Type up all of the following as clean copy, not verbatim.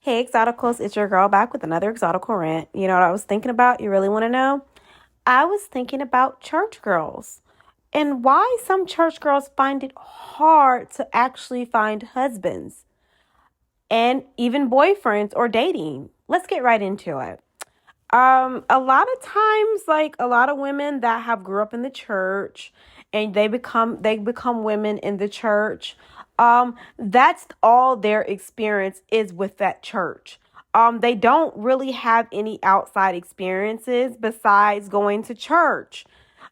Hey, Exoticals, it's your girl back with another Exotical rant. You know what I was thinking about? You really want to know? I was thinking about church girls and why some church girls find it hard to actually find husbands and even boyfriends or dating. Let's get right into it. A lot of times, like a lot of women that have grew up in the church and they become women in the church. That's all their experience is with that church. They don't really have any outside experiences besides going to church,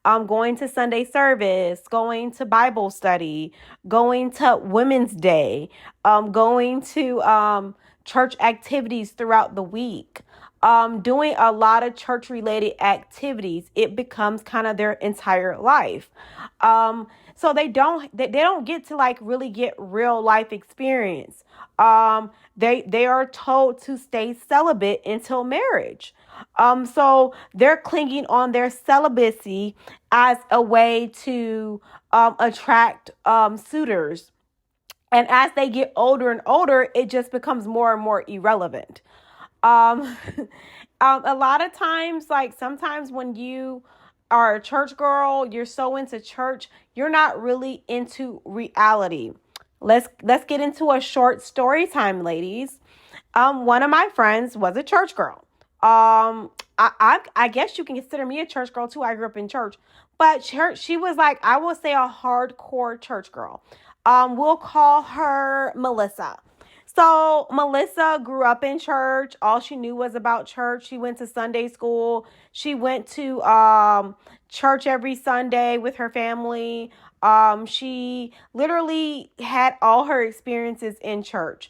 going to Sunday service, going to Bible study, going to Women's Day, going to church activities throughout the week, doing a lot of church related activities. It becomes kind of their entire life. So they don't get to like really get real life experience. They are told to stay celibate until marriage. So they're clinging on their celibacy as a way to attract suitors. And as they get older and older, it just becomes more and more irrelevant. Um, a lot of times, like sometimes when you are a church girl, you're so into church, you're not really into reality. Let's get into a short story time, ladies. One of my friends was a church girl. I guess you can consider me a church girl too. I grew up in church, but church she was like I will say a hardcore church girl. We'll call her Melissa. So Melissa grew up in church. All she knew was about church. She went to Sunday school. She went to church every Sunday with her family. She literally had all her experiences in church.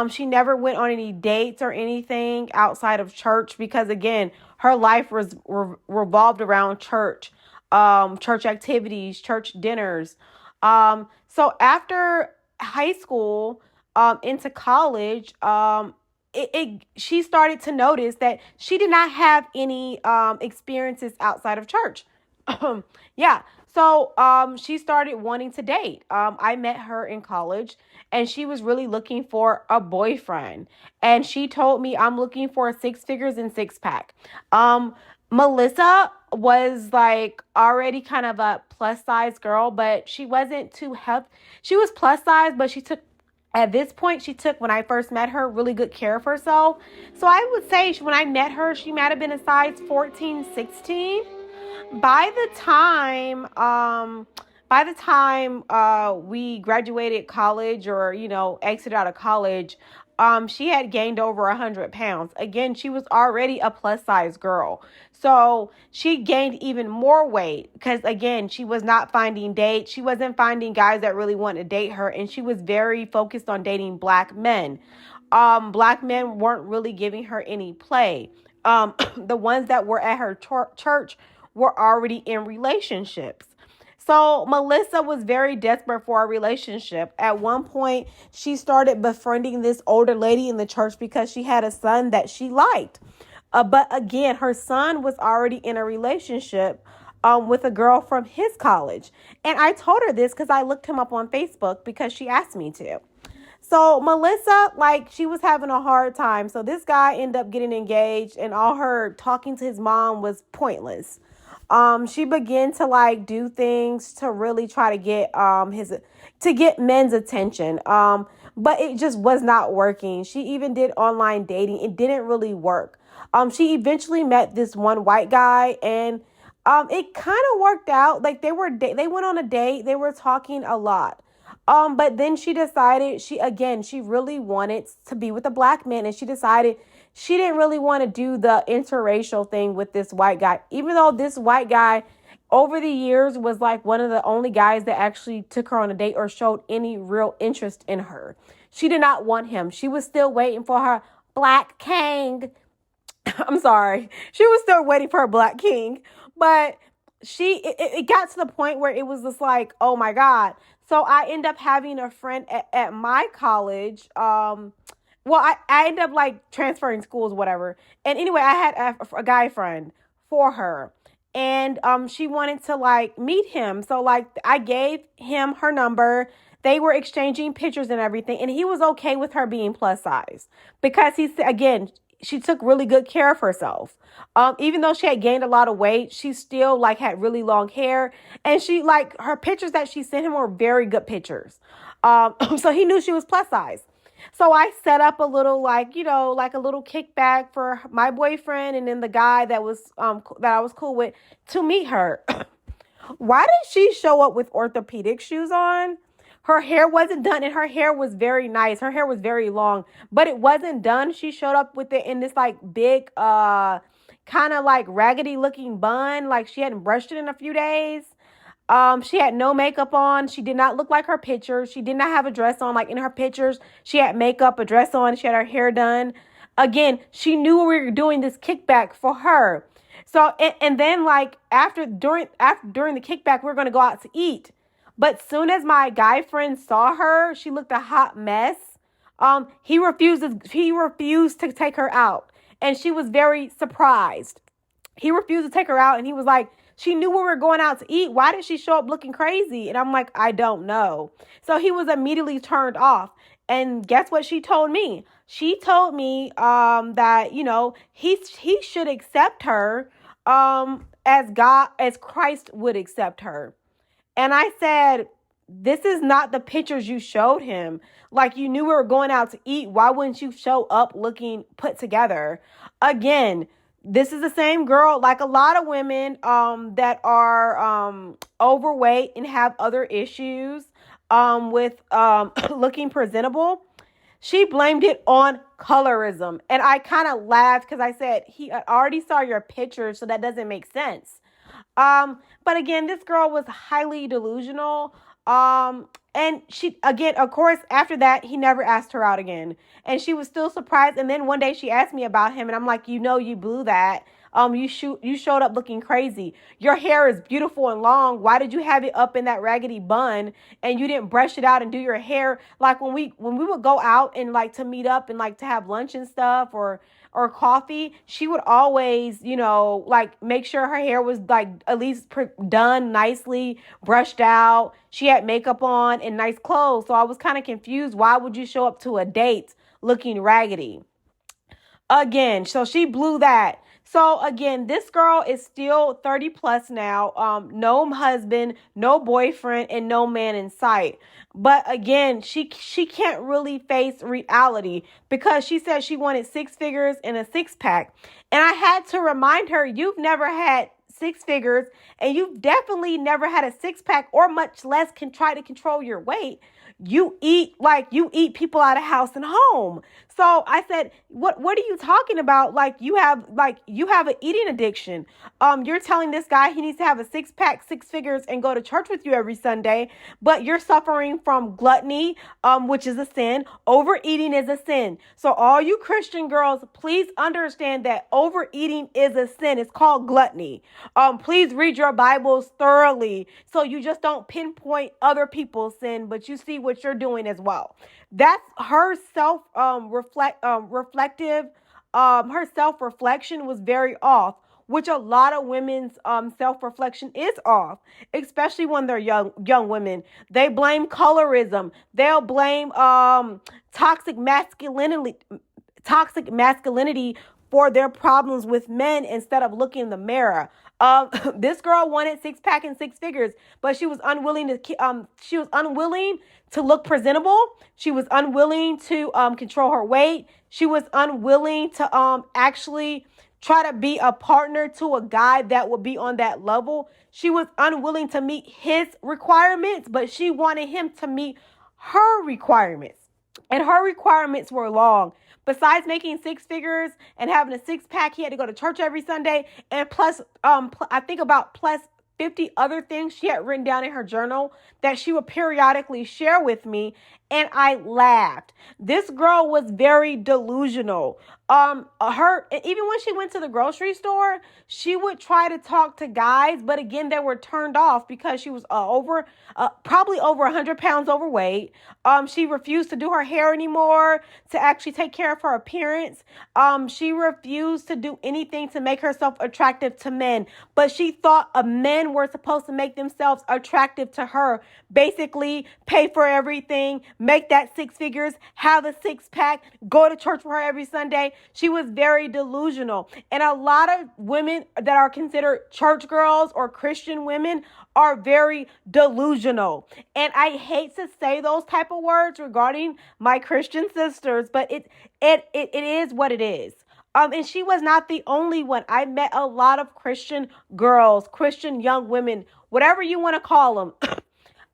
She never went on any dates or anything outside of church because again, her life was revolved around church, church activities, church dinners. So after high school, into college, she started to notice that she did not have any experiences outside of church. Yeah. So she started wanting to date. I met her in college and she was really looking for a boyfriend. And she told me, I'm looking for six figures and six pack. Um, Melissa was like already kind of a plus size girl, but she wasn't too healthy. She was plus size, but at this point, she took, when I first met her, really good care of herself. So I would say when I met her, she might have been a size 14, 16. By the time, we graduated college or, exited out of college, she had gained over 100 pounds. Again, she was already a plus size girl. So she gained even more weight because, again, she was not finding dates. She wasn't finding guys that really wanted to date her. And she was very focused on dating black men. Black men weren't really giving her any play. The ones that were at her church were already in relationships. So Melissa was very desperate for a relationship. At one point, she started befriending this older lady in the church because she had a son that she liked. But again, her son was already in a relationship with a girl from his college. And I told her this because I looked him up on Facebook because she asked me to. So Melissa, like, she was having a hard time. So this guy ended up getting engaged, and all her talking to his mom was pointless. She began to like do things to really try to get men's attention. But it just was not working. She even did online dating. It didn't really work. She eventually met this one white guy, and it kind of worked out. Like they went on a date. They were talking a lot. But then she decided she really wanted to be with a black man, and she decided she didn't really want to do the interracial thing with this white guy, even though this white guy over the years was like one of the only guys that actually took her on a date or showed any real interest in her. She did not want him. She was still waiting for her black king. I'm sorry. She was still waiting for her black king, but it got to the point where it was just like, oh my God. So I end up having a friend at my college. Well, I ended up like transferring schools, whatever. And anyway, I had a guy friend for her. And she wanted to like meet him. So like I gave him her number. they were exchanging pictures and everything, and he was okay with her being plus size because he said, again, she took really good care of herself. Even though she had gained a lot of weight, she still like had really long hair, and she like her pictures that she sent him were very good pictures. So he knew she was plus size. So I set up a little like, like a little kickback for my boyfriend and then the guy that I was cool with to meet her. Why did she show up with orthopedic shoes on? Her hair wasn't done, and her hair was very nice. Her hair was very long, but it wasn't done. She showed up with it in this like big kind of like raggedy looking bun, like she hadn't brushed it in a few days. She had no makeup on. She did not look like her pictures. She did not have a dress on. Like in her pictures, she had makeup, a dress on. She had her hair done. Again, she knew we were doing this kickback for her. So, and then like during the kickback, we are going to go out to eat. But soon as my guy friend saw her, she looked a hot mess. He refused to take her out, and she was very surprised. He refused to take her out, and he was like, she knew we were going out to eat. Why did she show up looking crazy? And I'm like, I don't know. So he was immediately turned off. And guess what she told me? She told me that, he should accept her as Christ would accept her. And I said, this is not the pictures you showed him. Like, you knew we were going out to eat. Why wouldn't you show up looking put together? Again, this is the same girl, like a lot of women that are overweight and have other issues with looking presentable. She blamed it on colorism. And I kind of laughed because I said, I already saw your picture, so that doesn't make sense. But again, this girl was highly delusional. And she, again, of course, after that, he never asked her out again. And she was still surprised. And then one day she asked me about him, and I'm like, you blew that. You showed up looking crazy. Your hair is beautiful and long. Why did you have it up in that raggedy bun and you didn't brush it out and do your hair? Like when we would go out and like to meet up and like to have lunch and stuff or coffee, she would always, like make sure her hair was like at least done nicely, brushed out. She had makeup on and nice clothes. So I was kind of confused. Why would you show up to a date looking raggedy? Again, so she blew that. So again, this girl is still 30 plus now. No husband, no boyfriend, and no man in sight. But again, she can't really face reality because she said she wanted 6 figures and a 6-pack. And I had to remind her, you've never had 6 figures and you've definitely never had a 6-pack, or much less can try to control your weight. You eat people out of house and home. So I said, what are you talking about? Like you have an eating addiction. You're telling this guy he needs to have a 6-pack, 6 figures, and go to church with you every Sunday, but you're suffering from gluttony, which is a sin. Overeating is a sin. So all you Christian girls, please understand that overeating is a sin. It's called gluttony. Please read your Bibles thoroughly so you just don't pinpoint other people's sin, but you see what you're doing as well. That's her her self-reflection was very off, which a lot of women's self-reflection is off, especially when they're young women. They blame colorism. They'll blame toxic masculinity for their problems with men instead of looking in the mirror. This girl wanted 6-pack and 6 figures, but she was unwilling to look presentable. She was unwilling to control her weight. She was unwilling to actually try to be a partner to a guy that would be on that level. She was unwilling to meet his requirements, but she wanted him to meet her requirements. And her requirements were long. Besides making 6 figures and having a 6-pack, he had to go to church every Sunday. And plus, I think about plus 50 other things she had written down in her journal that she would periodically share with me. and I laughed. This girl was very delusional. Her even when she went to the grocery store, she would try to talk to guys, but again, they were turned off because she was probably over 100 pounds overweight. She refused to do her hair anymore, to actually take care of her appearance. She refused to do anything to make herself attractive to men, but she thought men were supposed to make themselves attractive to her. Basically, pay for everything, make that six figures, have a six pack, go to church for her every Sunday. She was very delusional. And a lot of women that are considered church girls or Christian women are very delusional. And I hate to say those type of words regarding my Christian sisters, but it is what it is. And she was not the only one. I met a lot of Christian girls, Christian young women, whatever you want to call them.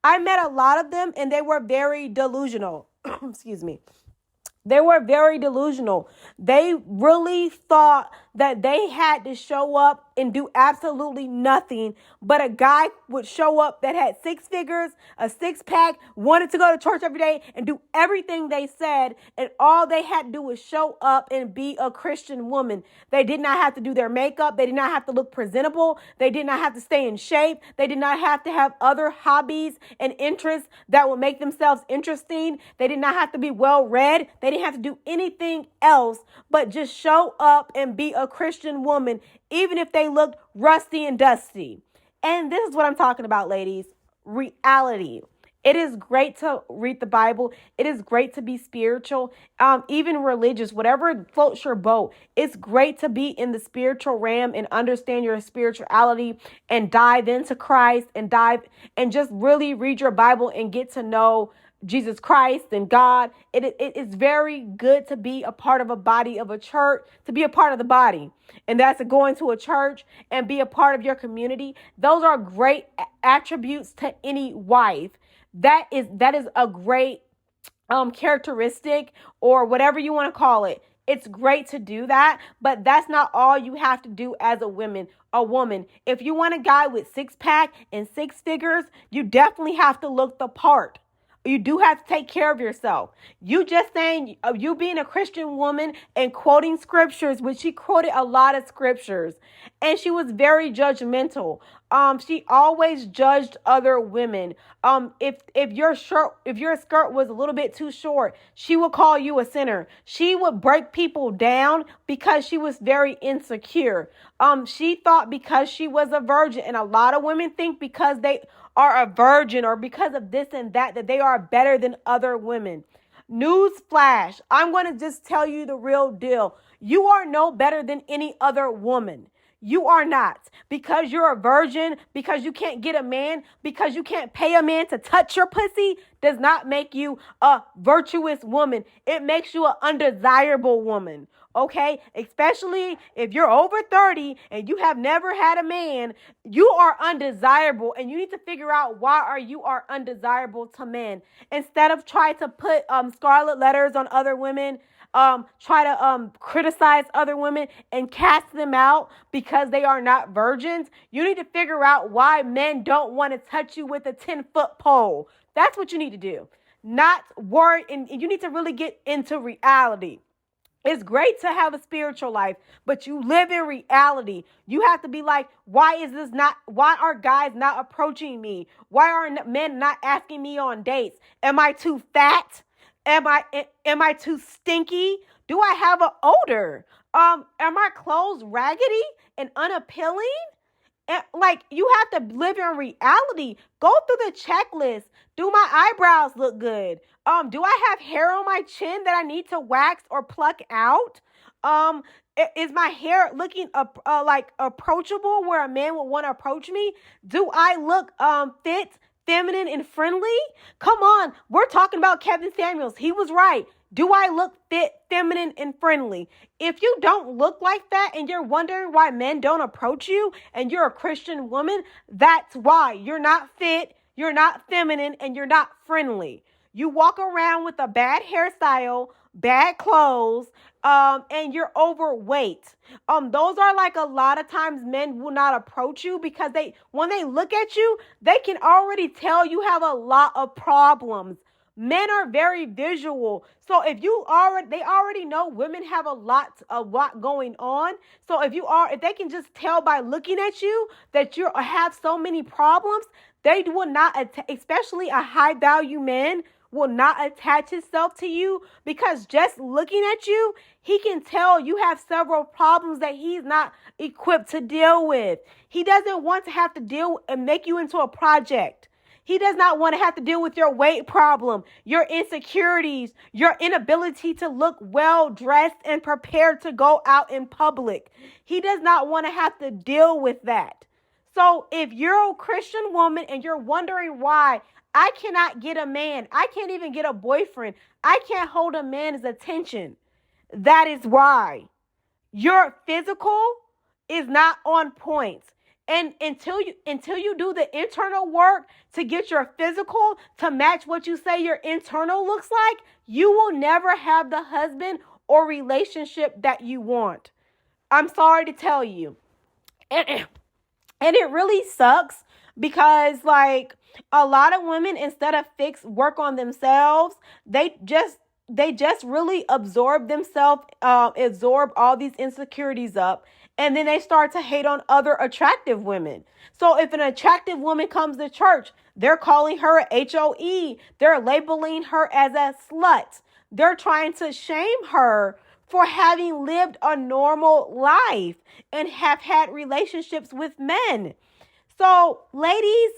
I met a lot of them, and they were very delusional. Excuse me. They were very delusional. They really thought that they had to show up and do absolutely nothing, but a guy would show up that had six figures, a six pack, wanted to go to church every day and do everything they said, and all they had to do was show up and be a Christian woman. They did not have to do their makeup. They did not have to look presentable. They did not have to stay in shape. They did not have to have other hobbies and interests that would make themselves interesting. They did not have to be well read. They didn't have to do anything else but just show up and be a Christian woman, even if they looked rusty and dusty. And this is what I'm talking about, ladies. Reality. It is great to read the Bible. It is great to be spiritual, even religious, whatever floats your boat. It's great to be in the spiritual realm and understand your spirituality and dive into Christ and just really read your Bible and get to know Jesus Christ and God. It is very good to be a part of a body of a church, to be a part of the body. And that's to go into a church and be a part of your community. Those are great attributes to any wife. That is a great characteristic, or whatever you want to call it. It's great to do that, but that's not all you have to do as a woman. If you want a guy with six pack and six figures, you definitely have to look the part. You do have to take care of yourself. You just saying, you being a Christian woman and quoting scriptures, which she quoted a lot of scriptures, and she was very judgmental. She always judged other women. If your skirt was a little bit too short, she would call you a sinner. She would break people down because she was very insecure. She thought because she was a virgin, and a lot of women think because they are a virgin or because of this and that they are better than other women. News flash. I'm going to just tell you the real deal. You are no better than any other woman. You are not. Because you're a virgin, because you can't get a man, because you can't pay a man to touch your pussy, does not make you a virtuous woman. It makes you an undesirable woman. Okay? Especially if you're over 30 and you have never had a man, you are undesirable, and you need to figure out why you are undesirable to men. Instead of trying to put scarlet letters on other women, try to criticize other women and cast them out because they are not virgins. You need to figure out why men don't want to touch you with a 10-foot pole. That's what you need to do. Not worry, and you need to really get into reality. It's great to have a spiritual life, but you live in reality. You have to be like, why are guys not approaching me? Why are men not asking me on dates? Am I too fat? Am I too stinky? Do I have an odor? Are my clothes raggedy and unappealing? And you have to live in reality. Go through the checklist. Do my eyebrows look good? Do I have hair on my chin that I need to wax or pluck out? Is my hair looking approachable where a man would want to approach me? Do I look fit, feminine, and friendly? Come on, we're talking about Kevin Samuels. He was right. Do I look fit, feminine, and friendly? If you don't look like that and you're wondering why men don't approach you and you're a Christian woman, that's why. You're not fit, you're not feminine, and you're not friendly. You walk around with a bad hairstyle, bad clothes, and you're overweight. Those are a lot of times men will not approach you because when they look at you, they can already tell you have a lot of problems. Men are very visual. So if they already know women have a lot going on. So if they can just tell by looking at you that you have so many problems, they will not, especially a high value man, will not attach himself to you, because just looking at you, he can tell you have several problems that he's not equipped to deal with. He doesn't want to have to deal and make you into a project. He does not want to have to deal with your weight problem, your insecurities, your inability to look well dressed and prepared to go out in public. He does not want to have to deal with that. So if you're a Christian woman and you're wondering why I cannot get a man, I can't even get a boyfriend, I can't hold a man's attention, that is why. Your physical is not on point. And until you do the internal work to get your physical to match what you say your internal looks like, you will never have the husband or relationship that you want. I'm sorry to tell you. And it really sucks, because like a lot of women, instead of work on themselves, they just really absorb all these insecurities up, and then they start to hate on other attractive women. So if an attractive woman comes to church, they're calling her a HOE. They're labeling her as a slut. They're trying to shame her for having lived a normal life and have had relationships with men. So ladies,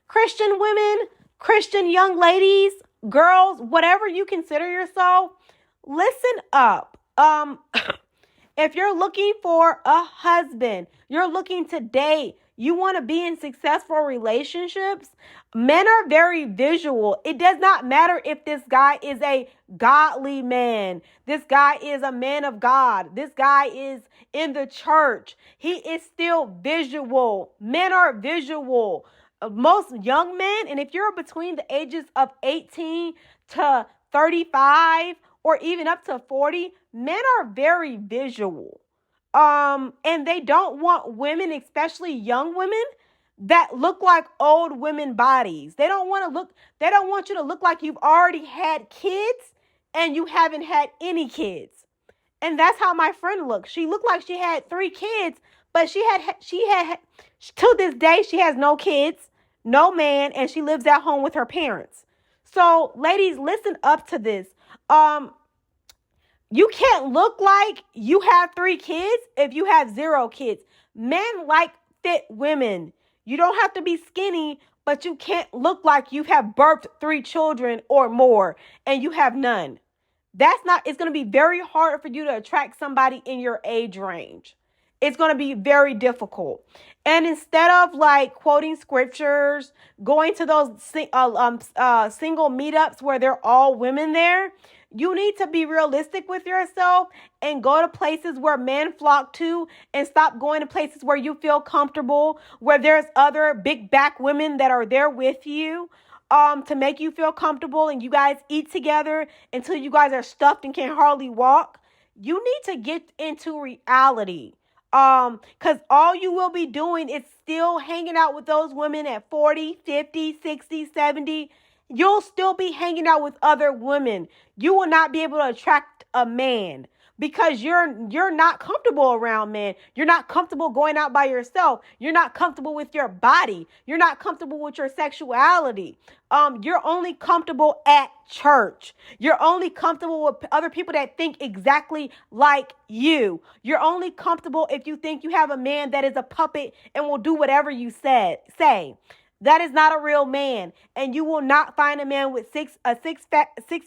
Christian women, Christian young ladies, girls, whatever you consider yourself, listen up. If you're looking for a husband, you're looking to date, you want to be in successful relationships, men are very visual. It does not matter if this guy is a godly man. This guy is a man of God. This guy is in the church. He is still visual. Men are visual. Most young men, and if you're between the ages of 18 to 35 or even up to 40, men are very visual. And they don't want women, especially young women, that look like old women bodies. They don't want you to look like you've already had kids and you haven't had any kids. And that's how my friend looked. She looked like she had 3 kids, but she had to this day, she has no kids, no man, and she lives at home with her parents. So ladies, listen up to this. You can't look like you have 3 kids if you have 0 kids. Men like fit women. You don't have to be skinny, but you can't look like you have birthed 3 children or more and you have none. It's going to be very hard for you to attract somebody in your age range. It's going to be very difficult. And instead of like quoting scriptures, going to those single meetups where they're all women there, you need to be realistic with yourself and go to places where men flock to, and stop going to places where you feel comfortable, where there's other big back women that are there with you to make you feel comfortable, and you guys eat together until you guys are stuffed and can hardly walk. You need to get into reality. Because all you will be doing is still hanging out with those women at 40, 50, 60, 70. You'll still be hanging out with other women. You will not be able to attract a man because you're not comfortable around men. You're not comfortable going out by yourself. You're not comfortable with your body. You're not comfortable with your sexuality. You're only comfortable at church. You're only comfortable with other people that think exactly like you. You're only comfortable if you think you have a man that is a puppet and will do whatever you say. That is not a real man, and you will not find a man with six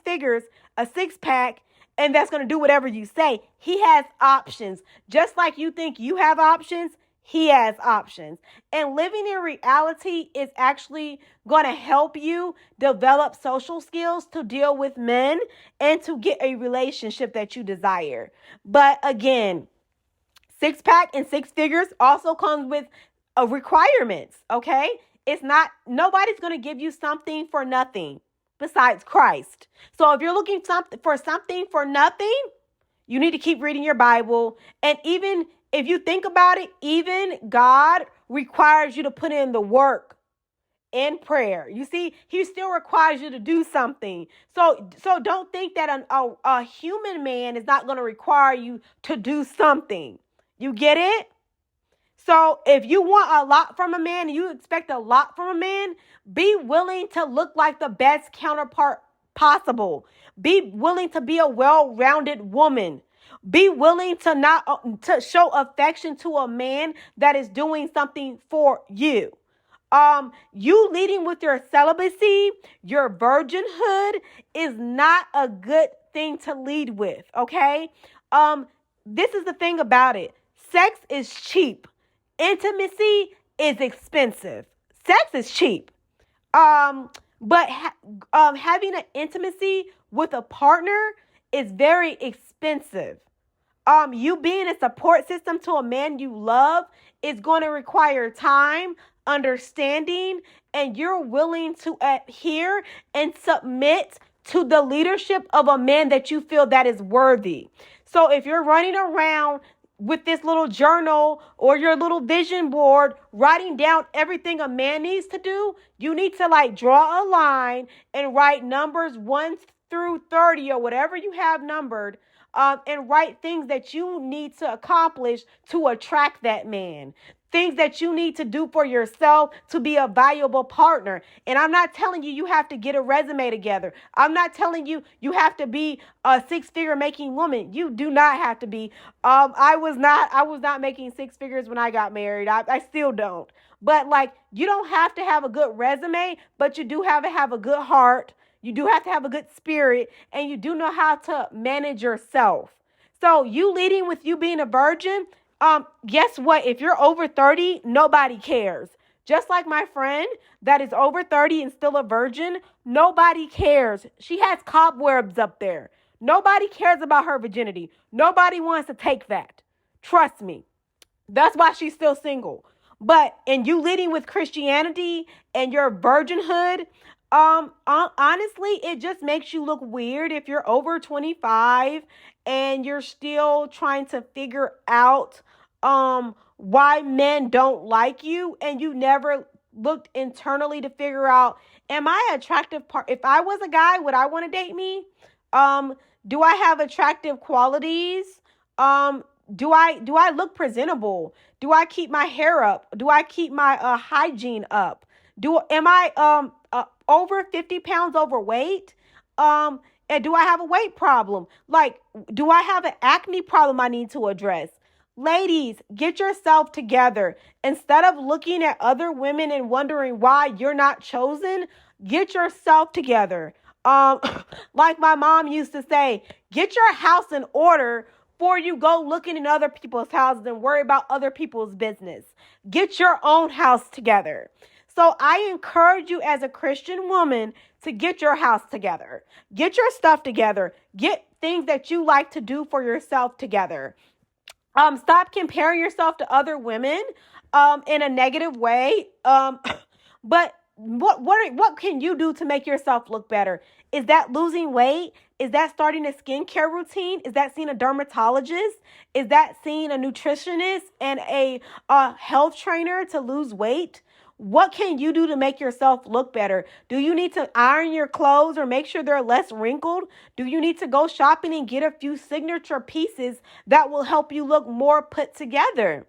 figures, a 6-pack, and that's going to do whatever you say. He has options. Just like you think you have options, he has options. And living in reality is actually going to help you develop social skills to deal with men and to get a relationship that you desire. But again, 6-pack and 6 figures also comes with requirements, okay? Nobody's going to give you something for nothing besides Christ. So if you're looking for something for nothing, you need to keep reading your Bible. And even if you think about it, even God requires you to put in the work and prayer. You see, he still requires you to do something. So don't think that a human man is not going to require you to do something. You get it? So if you want a lot from a man, you expect a lot from a man, be willing to look like the best counterpart possible. Be willing to be a well-rounded woman. Be willing to not to show affection to a man that is doing something for you. You leading with your celibacy, your virginhood is not a good thing to lead with, okay? This is the thing about it. Sex is cheap. Intimacy is expensive. Sex is cheap. But having an intimacy with a partner is very expensive. You being a support system to a man you love is going to require time, understanding, and you're willing to adhere and submit to the leadership of a man that you feel that is worthy. So if you're running around with this little journal or your little vision board, writing down everything a man needs to do, you need to like draw a line and write numbers 1 through 30 or whatever you have numbered, and write things that you need to accomplish to attract that man. Things that you need to do for yourself to be a valuable partner. And I'm not telling you have to get a resume together. I'm not telling you have to be a six-figure making woman. You do not have to be. I was not making six figures when I got married. I still don't. But like, you don't have to have a good resume, but you do have to have a good heart. You do have to have a good spirit, and you do know how to manage yourself. So you leading with you being a virgin, guess what? If you're over 30, nobody cares. Just like my friend that is over 30 and still a virgin, nobody cares. She has cobwebs up there. Nobody cares about her virginity. Nobody wants to take that. Trust me. That's why she's still single. But in you leading with Christianity and your virginhood, honestly, it just makes you look weird if you're over 25 and you're still trying to figure out why men don't like you, and you never looked internally to figure out, am I an attractive part? If I was a guy, would I want to date me? Do I have attractive qualities? Do I look presentable? Do I keep my hair up? Do I keep my hygiene up? Am I over 50 pounds overweight? And do I have a weight problem? Like, do I have an acne problem I need to address? Ladies, get yourself together. Instead of looking at other women and wondering why you're not chosen, get yourself together. Like my mom used to say, get your house in order before you go looking in other people's houses and worry about other people's business. Get your own house together. So I encourage you as a Christian woman to get your house together. Get your stuff together. Get things that you like to do for yourself together. Stop comparing yourself to other women in a negative way. But what can you do to make yourself look better? Is that losing weight? Is that starting a skincare routine? Is that seeing a dermatologist? Is that seeing a nutritionist and a health trainer to lose weight? What can you do to make yourself look better? Do you need to iron your clothes or make sure they're less wrinkled? Do you need to go shopping and get a few signature pieces that will help you look more put together?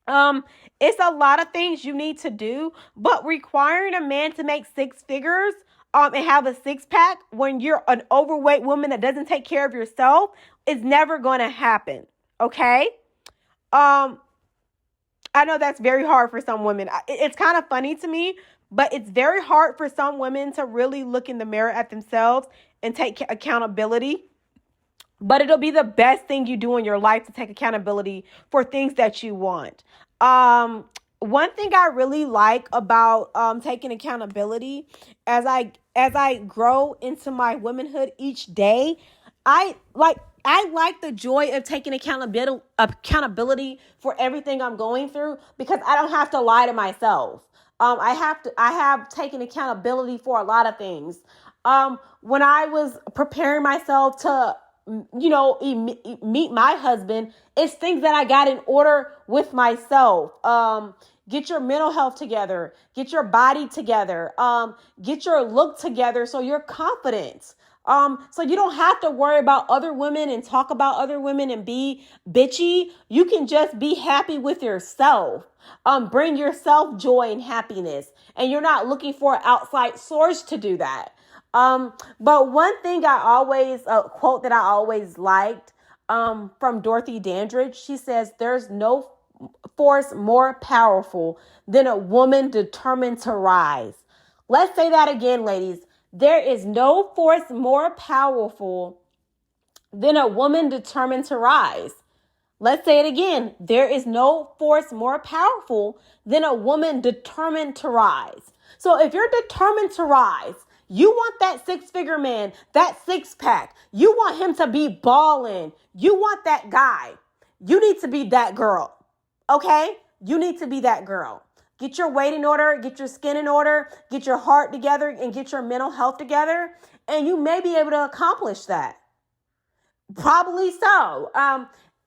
It's a lot of things you need to do, but requiring a man to make six figures and have a six-pack when you're an overweight woman that doesn't take care of yourself is never going to happen, okay? I know that's very hard for some women. It's kind of funny to me, but it's very hard for some women to really look in the mirror at themselves and take accountability. But it'll be the best thing you do in your life to take accountability for things that you want. One thing I really like about taking accountability as I grow into my womanhood each day, I like the joy of taking accountability for everything I'm going through, because I don't have to lie to myself. I have taken accountability for a lot of things. When I was preparing myself to meet my husband. It's things that I got in order with myself. Get your mental health together, get your body together, get your look together so you're confident. So you don't have to worry about other women and talk about other women and be bitchy. You can just be happy with yourself. Bring yourself joy and happiness. And you're not looking for an outside source to do that. But one thing a quote that I always liked, from Dorothy Dandridge, she says, there's no force more powerful than a woman determined to rise. Let's say that again, ladies. There is no force more powerful than a woman determined to rise. Let's say it again. There is no force more powerful than a woman determined to rise. So if you're determined to rise, you want that six-figure man, that six-pack. You want him to be balling. You want that guy. You need to be that girl. Okay? You need to be that girl. Get your weight in order, get your skin in order, get your heart together, and get your mental health together, and you may be able to accomplish that. Probably so.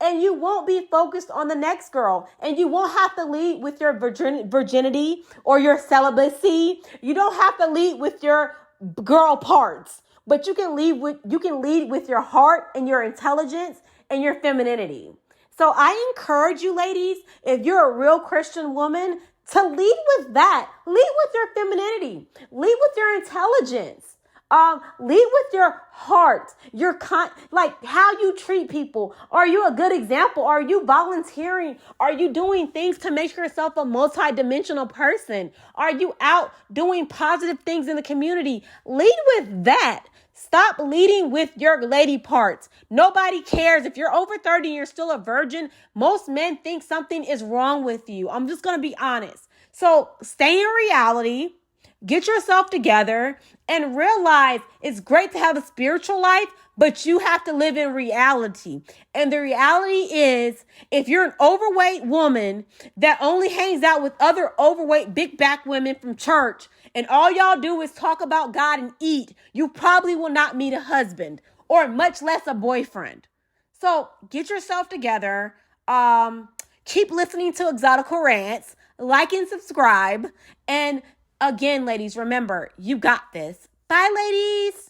And you won't be focused on the next girl, and you won't have to lead with your virginity or your celibacy. You don't have to lead with your girl parts, but you can lead with your heart and your intelligence and your femininity. So I encourage you, ladies, if you're a real Christian woman, to lead with that. Lead with your femininity. Lead with your intelligence. Lead with your heart, like how you treat people. Are you a good example? Are you volunteering? Are you doing things to make yourself a multi-dimensional person? Are you out doing positive things in the community? Lead with that. Stop leading with your lady parts. Nobody cares. If you're over 30 and you're still a virgin, most men think something is wrong with you. I'm just going to be honest. So stay in reality, get yourself together, and realize it's great to have a spiritual life, but you have to live in reality. And the reality is, if you're an overweight woman that only hangs out with other overweight big back women from church, and all y'all do is talk about God and eat, you probably will not meet a husband, or much less a boyfriend. So get yourself together. Keep listening to Exotical Rants. Like and subscribe. And again, ladies, remember, you got this. Bye, ladies.